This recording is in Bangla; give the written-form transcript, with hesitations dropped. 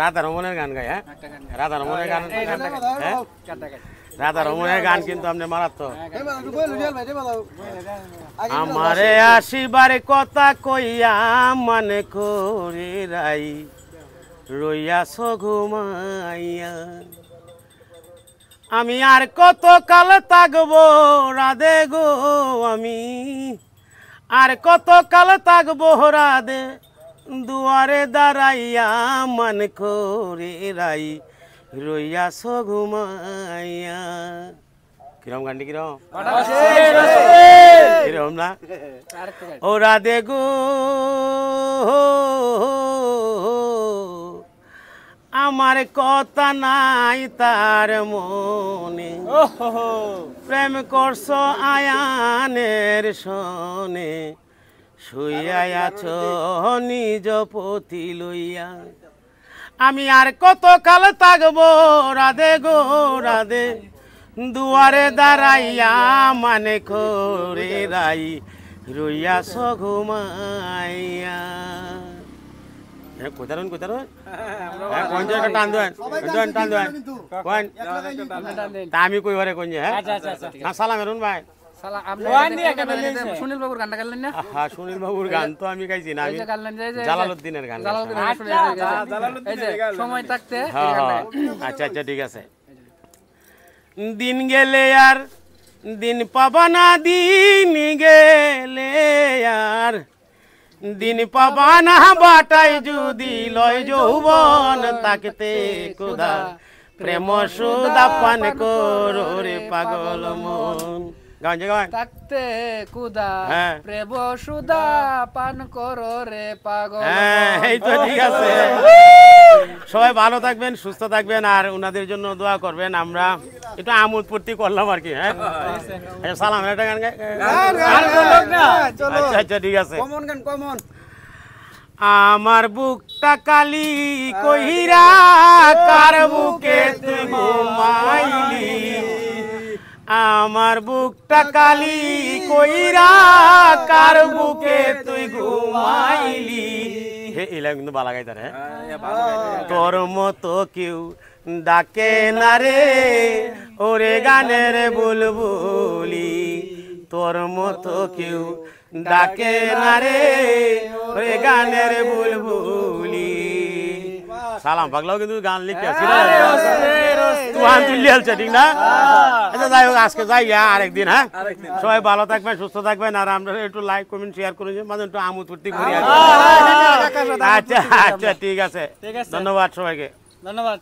রাধা রমনের গান গায়, হ্যাঁ রাধা রমনের গান, হ্যাঁ রাধা রমনের গান কিন্তু আপনি মারাত্মক। আমারে আসিবার কথা কইয়া মানে করে রাই রইয়াছ ঘুমাইয়া, আমি আর কত কাল থাকবো রাধে গো, আমি আর কত কাল থাকবো রাধে, দুয়ারে দাঁড়াইয়া মান করে রাই রইয়াছ ঘুমাইয়া। কিরম গানটি কিরম কিরম না? ও রাধে গো আমার কথা নাই তার মনে, প্রেম করছ আয়ানের সনে, শুইয়া আছো নিজ পতি লইয়া, আমি আর কত কাল থাকবো রাধে গো রাধে, দুয়ারে দাঁড়াইয়া মানে করে রাই রইয়াছ ঘুমাইয়া। কোথারুন কোথারুন টান দেন টান দেন তা আমি কইবারে কোন যে, হ্যাঁ সালাম এরুন ভাই। সুনীল বাবুর গানটা গাইলেন না? হ্যাঁ সুনীল বাবুর গান তো আমি গাইছি না, আমি জালালউদ্দিনের গান। সময় থাকতে আচ্ছা আচ্ছা ঠিক আছে। দিন গেলে আর দিন পাবা না, দিন গেলে আর দিন পাবা না, বাটাই যদি লয় যৌবন তাকতে কোদা, প্রেম সুদা পান করো রে পাগল মন। থাকতে কুদা প্রেম সুদা পান করো রে পাগল। হ্যাঁ এই তো ঠিক আছে। সবাই ভালো থাকবেন, সুস্থ থাকবেন, আর ওনাদের জন্য দোয়া করবেন। আমরা একটু আমোদ ফুর্তি করলাম আর কি। হ্যাঁ সালাম একটা গান গাই। আচ্ছা আচ্ছা ঠিক আছে। আমার বুকটা কালি কহিরা কার বুকে তুই ঘুমাইলি, আমার বুকটা কালি কইরা কার বুকে তুই ঘুমাইলি। হে এলা কিন্তু বালা গাইতার। হ্যাঁ তোর মতো কেউ ডাকে না রে ওরে গানের বুলবুলি, তোর মতো কেউ ডাকে না রে ওরে গানের বুলবুলি। সালাম পাগলাও কিন্তু গান লিখে তুহান তুললি হচ্ছে ঠিক না? আচ্ছা যাই হোক আজকে যাই আরেকদিন। হ্যাঁ সবাই ভালো থাকবেন, সুস্থ থাকবেন, আর আমরা একটু লাইক কমেন্ট শেয়ার করে মাঝে একটু আমোদ ফুর্তি করি। আচ্ছা আচ্ছা ঠিক আছে, ধন্যবাদ সবাইকে। ধন্যবাদ।